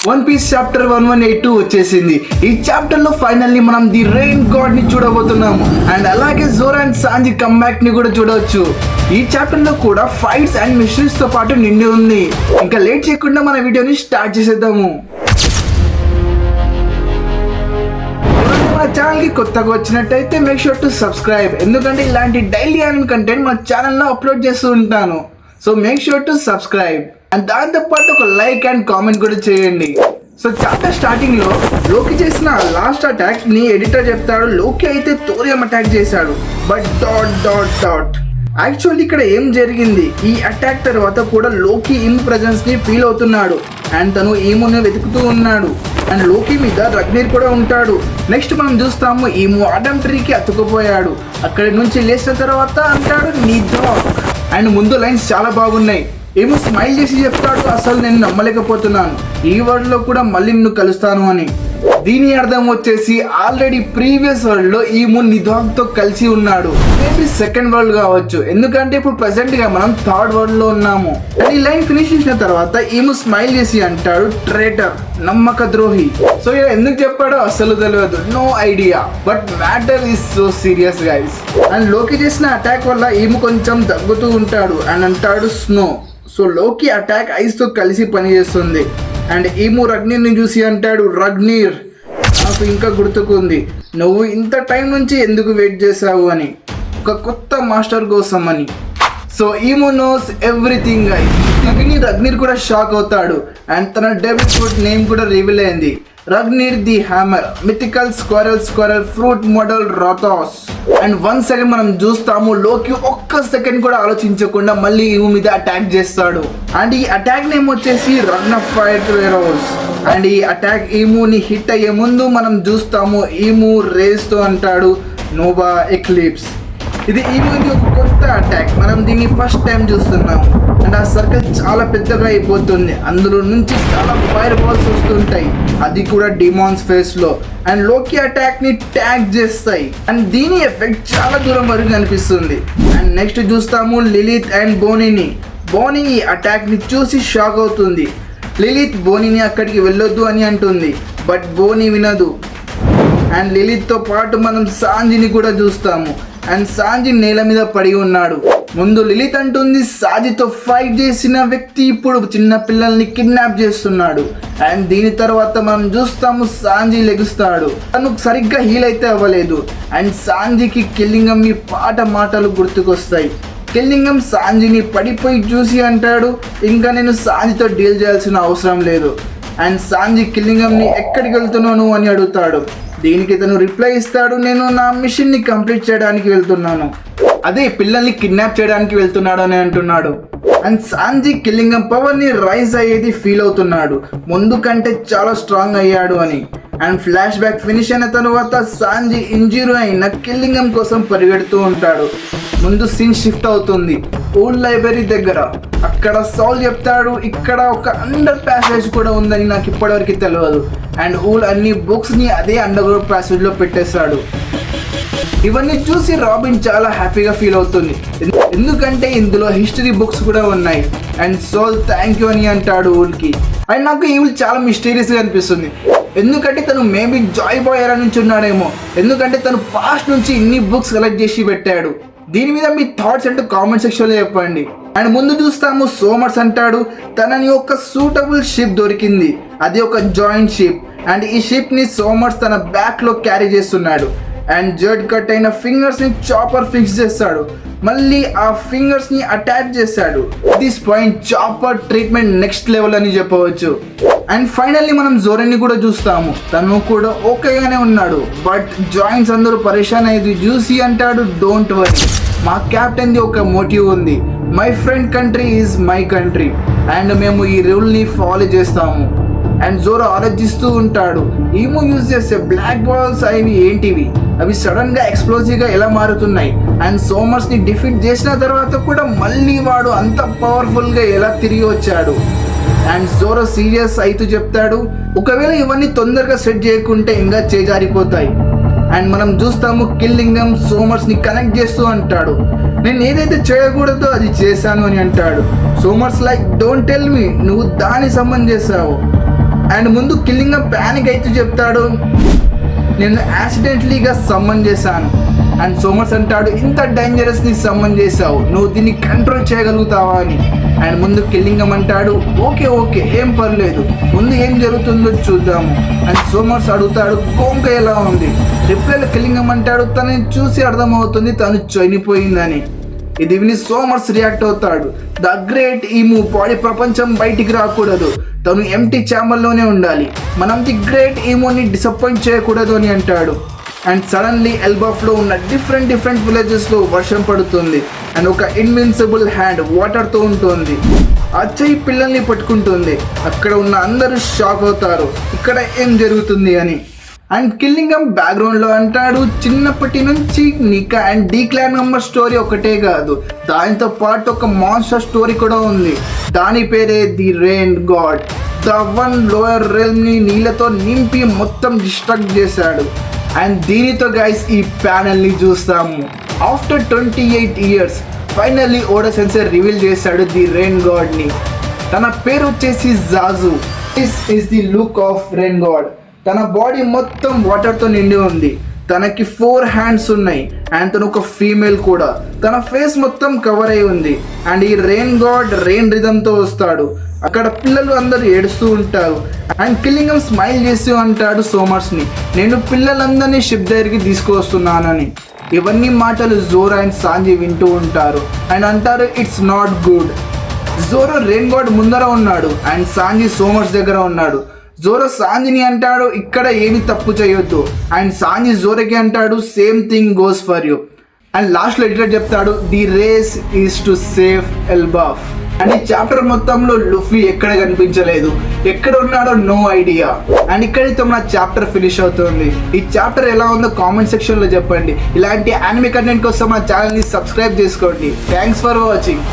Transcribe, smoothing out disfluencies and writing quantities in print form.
One piece chapter 1182 వచ్చేసింది. ఈ chapter లో ఫైనల్లీ మనం ది రెయిన్ గాడ్ ని చూడబోతున్నాము. అండ్ అలాగే జోరో అండ్ సాంజీ కమ్బ్యాక్ ని కూడా చూడవచ్చు. ఈ చాప్టర్ లో కూడా ఫైట్స్ అండ్ మిషన్స్ తో పాటు నిండి ఉంది. ఇంకా లేట్ చేయకుండా మన వీడియోని స్టార్ట్ చేసేద్దాము. మన ఛానల్ కి కొత్తగా వచ్చినట్టయితే మేక్ షూర్ టు సబ్స్క్రైబ్, ఎందుకంటే ఇలాంటి డైలీ యానిమే కంటెంట్ మన ఛానల్లో అప్లోడ్ చేస్తూ ఉంటాను. So make sure to subscribe and దాంతో పాటు ఒక లైక్ అండ్ కామెంట్ కూడా చేయండి. సో చాప్టర్ స్టార్టింగ్ లో లోకి చేసిన లాస్ట్ అటాక్ ని ఎడిటర్ చెప్తాడు. లోకి అయితే థోరియం అటాక్ చేశాడు, but dot dot dot actually ఇక్కడ ఏం జరిగింది, ఈ అటాక్ తర్వాత కూడా లోకి ఈము ప్రెజెన్స్ ని ఫీల్ అవుతున్నాడు అండ్ తను ఈముని వెతుకుతూ ఉన్నాడు. అండ్ లోకి మీద రగ్నీర్ కూడా ఉంటాడు. నెక్స్ట్ మనం చూస్తాము ఈము ఆడమ్ ట్రీకి అతుకుపోయాడు. అక్కడి నుంచి లేచిన తర్వాత అంటాడు నీ డాగ్. అండ్ ముందు లైన్స్ చాలా బాగున్నాయి. ఏమో స్మైల్ చేసి చెప్తాడు, అసలు నేను నమ్మలేకపోతున్నాను, ఈ వరల్డ్ లో కూడా మళ్ళీ నిన్ను కలుస్తాను అని. దీని అర్థం వచ్చేసి ఆల్రెడీ ప్రీవియస్ వరల్డ్ లో ఈము నిధాగ్ తో కలిసి ఉన్నాడు. మేబీ సెకండ్ వరల్డ్ కావచ్చు, ఎందుకంటే ఇప్పుడు ప్రెసెంట్ గా మనం థర్డ్ వరల్డ్ లో ఉన్నాము. అండ్ ఈ లైన్ ఫినిష్ చేసిన తర్వాత ఈము స్మైల్ చేసి అంటాడు ట్రేటర్, నమ్మక ద్రోహి. సో ఇలా ఎందుకు చెప్పాడో అసలు తెలియదు, no idea, but matter is so serious guys. And లోకి చేసిన అటాక్ వల్ల ఈము కొంచెం దగ్గుతూ ఉంటాడు అండ్ అంటాడు స్నో. సో లోకి అటాక్ ఐస్ తో కలిసి పనిచేస్తుంది. అండ్ ఈము రగ్నీర్ని చూసి అంటాడు రగ్నీర్, నాకు ఇంకా గుర్తుకుంది, నువ్వు ఇంత టైం నుంచి ఎందుకు వెయిట్ చేసావు అని, ఒక కొత్త మాస్టర్ కోసం అని. So Imu knows everything guys. Ragnir కూడా షాక్ అవుతాడు అండ్ తన డెబ్యూట్ ఫ్రూట్ నేమ్ కూడా రివీల్ అయింది, Ragnir the hammer, mythical squirrel fruit model Rathas. And 1 second మనం చూస్తాము లోకి ఒక్క సెకండ్ కూడా ఆలోచించకుండా మళ్ళీ ఈము మీద అటాక్ చేస్తాడు. అండ్ ఈ అటాక్ నేమ్ వచ్చేసి రగ్నఫైర్ వేరోస్. అండ్ ఈ అటాక్ ఈముని హిట్ అయ్యే ముందు మనం చూస్తాము ఈము రేస్ తో అంటాడు నోవా ఎక్లిప్స్. ఇది ఈముకి ఒక కొత్త అటాక్, మనం దీన్ని ఫస్ట్ టైం చూస్తున్నాము. అండ్ ఆ సర్కిల్ చాలా పెద్దగా అయిపోతుంది, అందులో నుంచి చాలా ఫైర్ బాల్స్ వస్తుంటాయి, అది కూడా డిమాన్స్ ఫేస్ లో. అండ్ లోకి అటాక్ ని ట్యాగ్ చేస్తాయి అండ్ దీని ఎఫెక్ట్ చాలా దూరం వరకు కనిపిస్తుంది. అండ్ నెక్స్ట్ చూస్తాము లిలిత్ అండ్ బోనీని. బోనీ ఈ అటాక్ ని చూసి షాక్ అవుతుంది. లిలిత్ బోనీని అక్కడికి వెళ్ళొద్దు అని అంటుంది, బట్ బోనీ వినదు. అండ్ లిలిత్ తో పాటు మనం సాంజీని కూడా చూస్తాము. అండ్ సాంజీ నేల మీద పడి ఉన్నాడు. ముందు లిలిత్ అంటుంది సాంజీతో ఫైట్ చేసిన వ్యక్తి ఇప్పుడు చిన్న పిల్లల్ని కిడ్నాప్ చేస్తున్నాడు. అండ్ దీని తర్వాత మనం చూస్తాము సాంజీ లెగుస్తాడు, తను సరిగ్గా హీల్ అయితే అవ్వలేదు. అండ్ సాంజీకి కిల్లింగం ఈ మాటలు గుర్తుకొస్తాయి. కిల్లింగం సాంజీని పడిపోయి చూసి అంటాడు, ఇంకా నేను సాంజీతో డీల్ చేయాల్సిన అవసరం లేదు. అండ్ సాంజీ కిల్లింగంని ఎక్కడికి వెళ్తున్నాను అని అడుగుతాడు. దీనికి తను రిప్లై ఇస్తాడు, నేను నా మిషన్ని కంప్లీట్ చేయడానికి వెళ్తున్నాను, అదే పిల్లల్ని కిడ్నాప్ చేయడానికి వెళ్తున్నాడు అని అంటున్నాడు. అండ్ సాంజీ కిల్లింగం పవర్ ని రైజ్ అయ్యేది ఫీల్ అవుతున్నాడు, ముందు కంటే చాలా స్ట్రాంగ్ అయ్యాడు అని. అండ్ ఫ్లాష్ బ్యాక్ ఫినిష్ అయిన తర్వాత సాంజీ ఇంజూరీ అయిన కిల్లింగం కోసం పరిగెడుతూ ఉంటాడు. ముందు సీన్ షిఫ్ట్ అవుతుంది ఓల్డ్ లైబ్రరీ దగ్గర. అక్కడ సౌల్ చెప్తాడు, ఇక్కడ ఒక అండర్ ప్యాసేజ్ కూడా ఉందని నాకు ఇప్పటివరకు తెలియదు. అండ్ ఊల్ అన్ని బుక్స్ ని అదే అండర్ గ్రౌండ్ ప్యాసేజ్ లో పెట్టేశాడు. ఇవన్నీ చూసి రాబిన్ చాలా హ్యాపీగా ఫీల్ అవుతుంది, ఎందుకంటే ఇందులో హిస్టరీ బుక్స్ కూడా ఉన్నాయి. అండ్ సోల్ థ్యాంక్ యూ అని అంటాడు ఊల్కి. అండ్ నాకు ఈ ఊల్ చాలా మిస్టీరియస్గా అనిపిస్తుంది, ఎందుకంటే తను మేబీ జాయ్ బాయ్ ఎరా నుంచి ఉన్నాడేమో, ఎందుకంటే తను పాస్ట్ నుంచి ఇన్ని బుక్స్ కలెక్ట్ చేసి పెట్టాడు. దీని మీద మీ థాట్స్ అంటే కామెంట్ సెక్షన్లో చెప్పండి. అండ్ ముందు చూస్తాము సోమర్స్ అంటాడు తనని ఒక సూటబుల్ షిప్ దొరికింది, అది ఒక జాయింట్ షిప్. అండ్ ఈ షిప్ ని సోమర్స్ తన బ్యాక్ లో క్యారీ చేస్తున్నాడు. అండ్ జడ్ కట్ అయిన ఫింగర్స్ ని చాపర్ ఫిక్స్ చేస్తాడు, మళ్ళీ ఆ ఫింగర్స్ ని అటాచ్ చేశాడు. This point chopper treatment next level అని చెప్పవచ్చు. అండ్ ఫైనల్లీ మనం జోరోని కూడా చూస్తాము, తను కూడా ఓకేగానే ఉన్నాడు, బట్ జాయింట్స్ అందరూ పరేషాన్ అయ్యేది చూసి అంటాడు డోంట్ వరీ, మా కెప్టెన్ ది ఒక మోటివ్ ఉంది, my friend country is my country and మేము ఈ రూల్ ని ఫాలో చేస్తాము. అండ్ జోరో ఆలోచిస్తూ ఉంటాడు, ఈము యూజ్ చేసే బ్లాక్ బాల్స్ అవి ఏంటివి, అవి సడన్ గా ఎక్స్ప్లోజివ్ గా ఎలా మారుతున్నాయి. అండ్ సోమర్స్ ని డిఫీట్ చేసిన తర్వాత కూడా మళ్ళీ వాడు అంత పవర్ఫుల్ గా ఎలా తిరిగి వచ్చాడు. అండ్ జోరో సీరియస్ అయితే చెప్తాడు, ఒకవేళ ఇవన్నీ తొందరగా సెట్ చేయకుంటే ఇంకా చేజారిపోతాయి. అండ్ మనం చూస్తాము కిల్లింగం సోమర్స్ ని కనెక్ట్ చేస్తూ అంటాడు, నేను ఏదైతే చేయకూడదో అది చేశాను అని అంటాడు. Somerset like don't tell me, నువ్వు దాని సంబంధం చేసావు. అండ్ ముందు కిల్లింగం ప్యానిక్ అయితే చెప్తాడు, నేను యాక్సిడెంట్లీగా సమ్మన్ చేశాను. అండ్ సోమర్స్ అంటాడు, ఇంత డేంజరస్ని సమ్మన్ చేశావు, నువ్వు దీన్ని కంట్రోల్ చేయగలుగుతావా అని. అండ్ ముందు కిల్లింగం అంటాడు, ఓకే ఓకే ఏం పర్లేదు, ముందు ఏం జరుగుతుందో చూద్దాము. అండ్ సోమర్స్ అడుగుతాడు, గోంక ఎలా ఉంది. రిప్లైలో కిల్లింగం అంటాడు, తనని చూసి అర్థమవుతుంది తను చనిపోయిందని. ఇది విని సోమర్స్ రియాక్ట్ అవుతాడు, ద గ్రేట్ ఈము బాడీ ప్రపంచం బయటికి రాకూడదు, తను ఎంటీ ఛాంబర్లోనే ఉండాలి, మనం ది గ్రేట్ ఈమోని డిసప్పాయింట్ చేయకూడదు అని అంటాడు. అండ్ సడన్లీ ఎల్బాఫ్లో ఉన్న డిఫరెంట్ విలేజెస్లో వర్షం పడుతుంది. అండ్ ఒక ఇన్విన్సిబుల్ హ్యాండ్ వాటర్తో ఉంటుంది, ఆ చెయ్యి పిల్లల్ని పట్టుకుంటుంది. అక్కడ ఉన్న అందరూ షాక్ అవుతారు, ఇక్కడ ఏం జరుగుతుంది అని. అండ్ కిల్లింగం బ్యాక్గ్రౌండ్లో అంటాడు, చిన్నప్పటి నుంచి Nika and D clan member story ఒకటే కాదు, దానితో పాటు ఒక మాన్స్టర్ స్టోరీ కూడా ఉంది. దాని పేరే the rain god. The one lower రెల్మ్ని నీళ్ళతో నింపి మొత్తం డిస్ట్రక్ట్ చేశాడు. అండ్ దీనితో గైస్ ఈ ప్యానెల్ని చూస్తాము. After 28 years finally Oda sensei reveal చేశాడు ది రెయిన్ గాడ్ని. తన పేరు వచ్చేసి Jaju. This is the look of rain god. తన బాడీ మొత్తం వాటర్తో నిండి ఉంది, తనకి 4 hands ఉన్నాయి. అండ్ తను ఒక ఫీమేల్ కూడా. తన ఫేస్ మొత్తం కవర్ అయి ఉంది. అండ్ ఈ రెయిన్ గాడ్ రెయిన్ రిథంతో వస్తాడు. అక్కడ పిల్లలు అందరూ ఏడుస్తూ ఉంటారు. అండ్ కిల్లింగం స్మైల్ చేస్తూ అంటాడు సోమర్స్ని, నేను పిల్లలందరినీ షిప్ దగ్గరికి తీసుకువస్తున్నానని. ఇవన్నీ మాటలు జోరో అండ్ సాంజీ వింటూ ఉంటారు. అండ్ అంటారు, it's not good. Zoro rain God ముందర ఉన్నాడు అండ్ సాంజీ సోమర్స్ దగ్గర ఉన్నాడు. జోరో సాంజిని అంటాడు, ఇక్కడ ఏమి తప్పు చేయొద్దు. అండ్ సాంజీ జోరోకి అంటాడు, same thing goes for you. And లాస్ట్లో ఎడిటర్ చెప్తాడు, the race is to save Elbaf. And ఈ చాప్టర్ మొత్తంలో లుఫీ ఎక్కడ కనిపించలేదు, ఎక్కడ ఉన్నాడో నో ఐడియా. అండ్ ఇక్కడితో మన చాప్టర్ ఫినిష్ అవుతుంది. ఈ చాప్టర్ ఎలా ఉందో కామెంట్ సెక్షన్లో చెప్పండి. ఇలాంటి యానిమే కంటెంట్ కోసం మా ఛానల్ని సబ్స్క్రైబ్ చేసుకోండి. Thanks for watching.